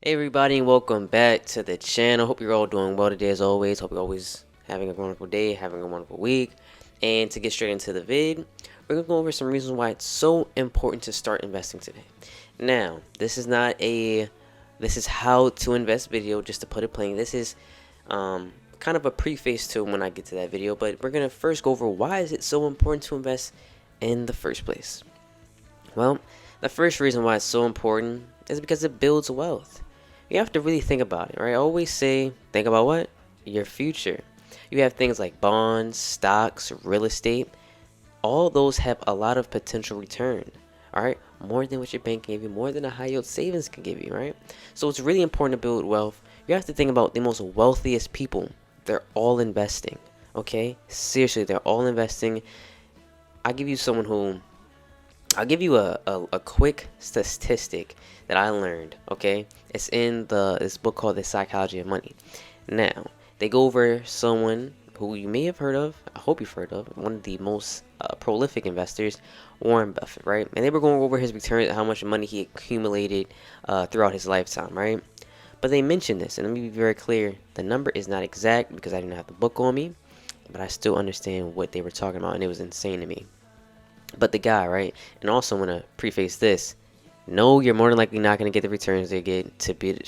Hey everybody, and welcome back to the channel. Hope you're all doing well today as always. Hope you're always having a wonderful day, having a wonderful week. And to get straight into the vid, we're gonna go over some reasons why it's so important to start investing today. Now, this is not a this is how to invest video, just to put it plain. This is kind of a preface to when I get to that video, but we're gonna first go over why is it so important to invest in the first place. Well, the first reason why it's so important is because it builds wealth. You have to really think about it, right? I always say, think about what? Your future. You have things like bonds, stocks, real estate. All those have a lot of potential return, all right? More than what your bank can give you, more than a high yield savings can give you, right? So it's really important to build wealth. You have to think about the most wealthiest people. They're all investing, okay? Seriously, they're all investing. I'll give you a quick statistic that I learned, okay? It's in this book called The Psychology of Money. Now, they go over someone who you may have heard of, I hope you've heard of, one of the most prolific investors, Warren Buffett, right? And they were going over his returns, how much money he accumulated throughout his lifetime, right? But they mentioned this, and let me be very clear, the number is not exact because I didn't have the book on me, but I still understand what they were talking about, and it was insane to me. But the guy, right? And also want to preface this. No, you're more than likely not going to get the returns they get to be.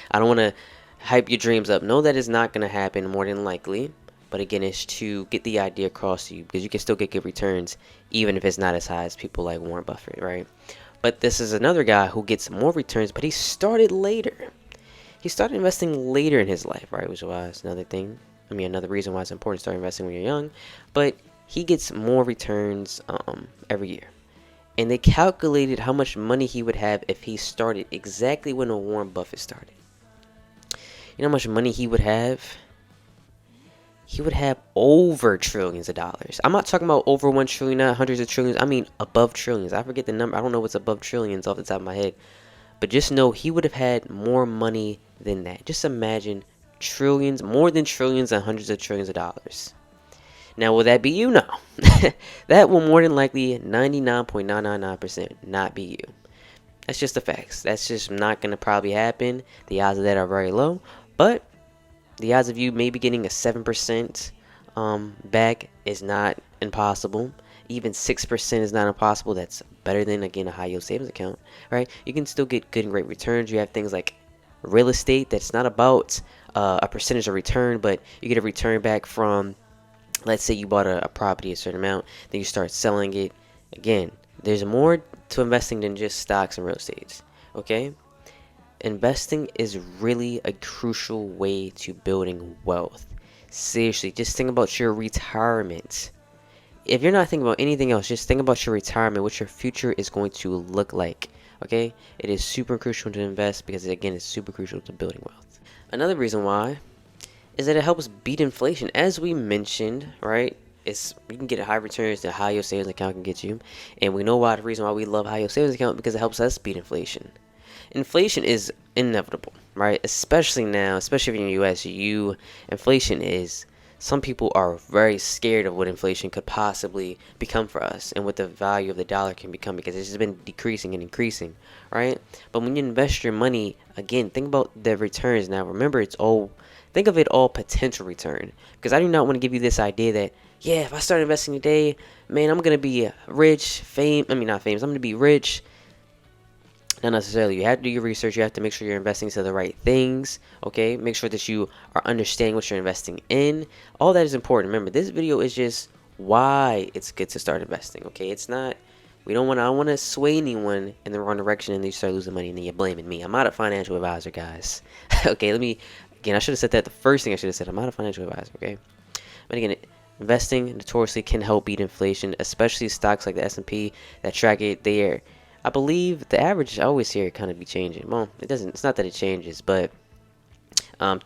I don't want to hype your dreams up. No, that is not going to happen more than likely. But again, it's to get the idea across to you because you can still get good returns even if it's not as high as people like Warren Buffett, right? But this is another guy who gets more returns, but he started later. He started investing later in his life, right? Which was another thing. Another reason why it's important to start investing when you're young. But he gets more returns every year. And they calculated how much money he would have if he started exactly when Warren Buffett started. You know how much money he would have? He would have over trillions of dollars. I'm not talking about over 1 trillion, not hundreds of trillions. I mean above trillions. I forget the number. I don't know what's above trillions off the top of my head. But just know he would have had more money than that. Just imagine trillions, more than trillions and hundreds of trillions of dollars. Now, will that be you? No. That will more than likely 99.999% not be you. That's just the facts. That's just not going to probably happen. The odds of that are very low. But the odds of you maybe getting a 7% back is not impossible. Even 6% is not impossible. That's better than, again, a high yield savings account, right? You can still get good and great returns. You have things like real estate that's not about a percentage of return, but you get a return back from, let's say you bought a property a certain amount, then you start selling it. Again, there's more to investing than just stocks and real estate, okay? Investing is really a crucial way to building wealth. Seriously, just think about your retirement. If you're not thinking about anything else, just think about your retirement, what your future is going to look like, okay? It is super crucial to invest because, again, it's super crucial to building wealth. Another reason why is that it helps beat inflation. As we mentioned, right? You can get high returns that high yield savings account can get you. And we know why the reason why we love high yield savings account because it helps us beat inflation. Inflation is inevitable, right? Especially now, especially in the US, inflation is, some people are very scared of what inflation could possibly become for us and what the value of the dollar can become because it's just been decreasing and increasing, right? But when you invest your money, again, think about the returns. Now, remember, think of it all potential return because I do not want to give you this idea that, yeah, if I start investing today, man, I'm going to be rich, not famous, I'm going to be rich. Not necessarily. You have to do your research. You have to make sure you're investing to the right things, okay? Make sure that you are understanding what you're investing in. All that is important. Remember, this video is just why it's good to start investing, okay? It's not, I don't want to sway anyone in the wrong direction and then you start losing money and then you're blaming me. I'm not a financial advisor, guys. Okay, again, I should have said that the first thing I should have said. I'm not a financial advisor, okay? But again, investing notoriously can help beat inflation, especially stocks like the S&P that track it there. I believe the average I always hear it kind of be changing. Well, it doesn't. It's not that it changes, but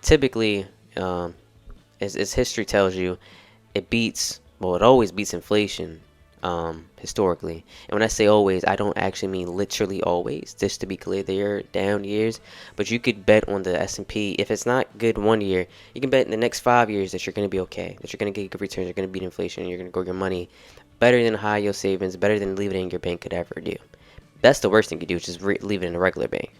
typically, as history tells you, it always beats inflation historically. And when I say always, I don't actually mean literally always. Just to be clear, there are down years, but you could bet on the S&P. If it's not good one year, you can bet in the next 5 years that you're going to be okay, that you're going to get good returns, you're going to beat inflation, and you're going to grow your money better than high yield savings, better than leaving it in your bank could ever do. That's the worst thing you could do, just leave it in a regular bank.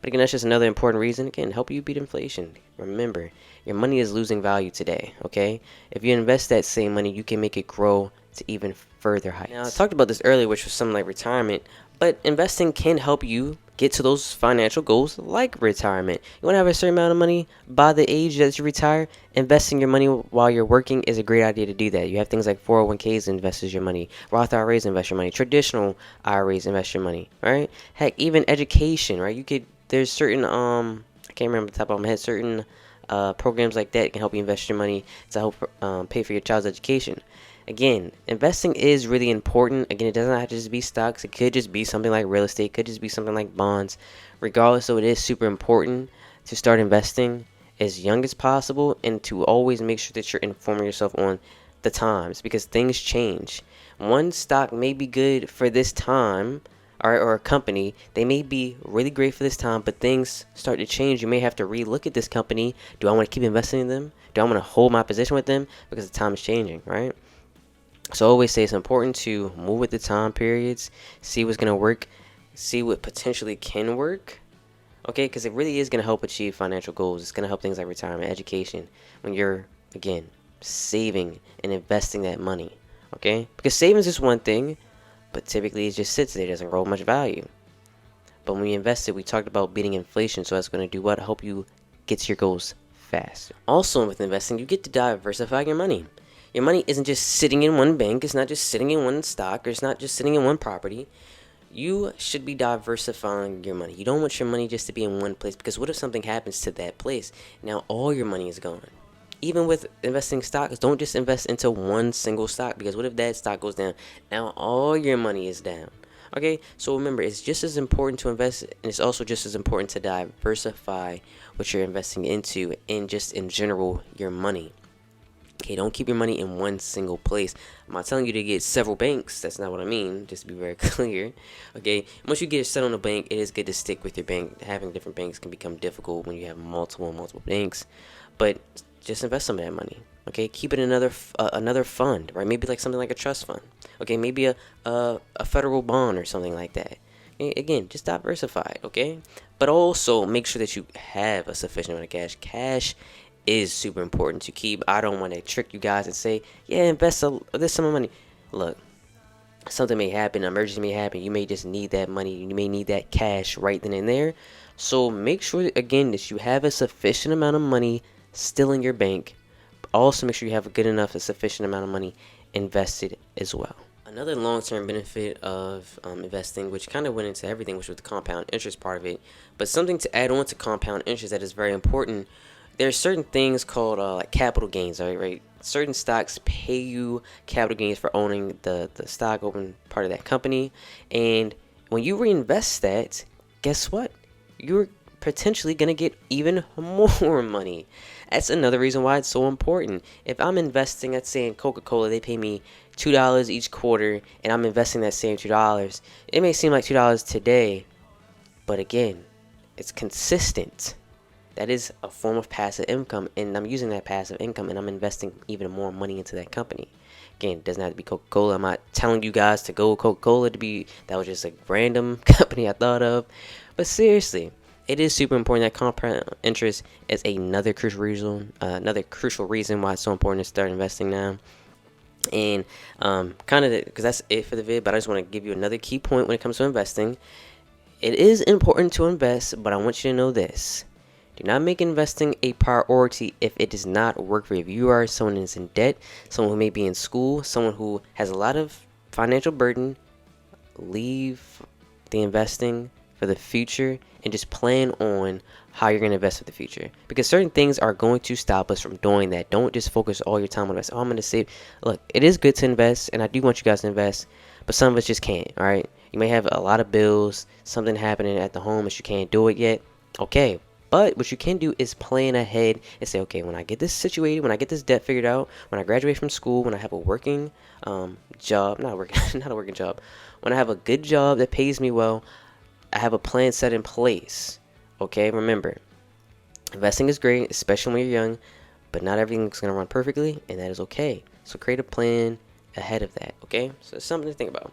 But again, that's just another important reason. Again, help you beat inflation. Remember, your money is losing value today, okay? If you invest that same money, you can make it grow to even further heights. Now, I talked about this earlier, which was something like retirement, but investing can help you get to those financial goals like retirement. You want to have a certain amount of money by the age that you retire. Investing your money while you're working is a great idea to do that. You have things like 401ks invest your money, Roth IRAs invest your money, traditional IRAs invest your money, right? Heck, even education, right? There's certain I can't remember the top of my head, certain programs like that can help you invest your money to help pay for your child's education. Again, investing is really important. Again, it doesn't have to just be stocks. It could just be something like real estate. It could just be something like bonds. Regardless, so it is super important to start investing as young as possible and to always make sure that you're informing yourself on the times because things change. One stock may be good for this time, or a company, they may be really great for this time, but things start to change. You may have to relook at this company. Do I want to keep investing in them? Do I want to hold my position with them? Because the time is changing, right? So I always say it's important to move with the time periods, see what's going to work, see what potentially can work, okay? Because it really is going to help achieve financial goals. It's going to help things like retirement, education, when you're, again, saving and investing that money, okay? Because savings is one thing, but typically it just sits there, doesn't grow much value. But when we invest it, we talked about beating inflation, so that's going to do what? Help you get to your goals faster. Also, with investing, you get to diversify your money. Your money isn't just sitting in one bank. It's not just sitting in one stock. Or it's not just sitting in one property. You should be diversifying your money. You don't want your money just to be in one place because what if something happens to that place? Now all your money is gone. Even with investing stocks, don't just invest into one single stock because what if that stock goes down? Now all your money is down. Okay, so remember, it's just as important to invest, and it's also just as important to diversify what you're investing into and just in general your money. Okay, don't keep your money in one single place. I'm not telling you to get several banks. That's not what I mean, just to be very clear. Okay, once you get set on a bank, it is good to stick with your bank. Having different banks can become difficult when you have multiple banks. But just invest some of that money. Okay, keep it in another fund, right? Maybe like something like a trust fund. Okay, maybe a federal bond or something like that. Okay, again, just diversify, okay? But also make sure that you have a sufficient amount of cash. Cash is super important to keep. I don't want to trick you guys and say, yeah, invest this sum of money. Look, something may happen, an emergency may happen. You may just need that money. You may need that cash right then and there. So make sure, again, that you have a sufficient amount of money still in your bank. Also make sure you have a good enough, a sufficient amount of money invested as well. Another long-term benefit of investing, which kind of went into everything, which was the compound interest part of it, but something to add on to compound interest that is very important. There's certain things called like capital gains, right? Certain stocks pay you capital gains for owning the stock, owning part of that company. And when you reinvest that, guess what? You're potentially going to get even more money. That's another reason why it's so important. If I'm investing, let's say in Coca-Cola, they pay me $2 each quarter, and I'm investing that same $2. It may seem like $2 today, but again, it's consistent. That is a form of passive income, and I'm using that passive income and I'm investing even more money into that company. Again, it doesn't have to be Coca-Cola. I'm not telling you guys to go Coca-Cola that was just a random company I thought of. But seriously, it is super important that compound interest is another crucial reason why it's so important to start investing now. And because that's it for the vid, but I just want to give you another key point when it comes to investing. It is important to invest, but I want you to know this. Do not make investing a priority if it does not work for you. If you are someone who is in debt, someone who may be in school, someone who has a lot of financial burden, leave the investing for the future and just plan on how you're going to invest for the future. Because certain things are going to stop us from doing that. Don't just focus all your time on invest. Oh, I'm going to save. Look, it is good to invest, and I do want you guys to invest, but some of us just can't, all right? You may have a lot of bills, something happening at the home that you can't do it yet. Okay. But what you can do is plan ahead and say, okay, when I get this situated, when I get this debt figured out, when I graduate from school, when I have a working job, not a working job, when I have a good job that pays me well, I have a plan set in place. Okay, remember, investing is great, especially when you're young, but not everything's going to run perfectly, and that is okay. So create a plan ahead of that, okay? So it's something to think about.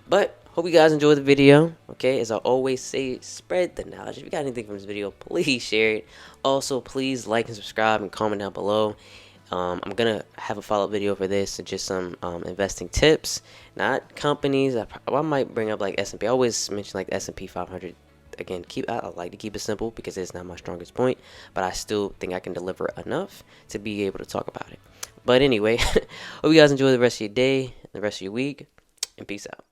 But hope you guys enjoyed the video. Okay, as I always say, spread the knowledge. If you got anything from this video, please share it. Also, please like and subscribe and comment down below. I'm gonna have a follow-up video for this and just some investing tips, not companies. I might bring up like S&P. I always mention like the S&P 500. Again, I like to keep it simple because it's not my strongest point, but I still think I can deliver enough to be able to talk about it. But anyway, hope you guys enjoy the rest of your day, the rest of your week, and peace out.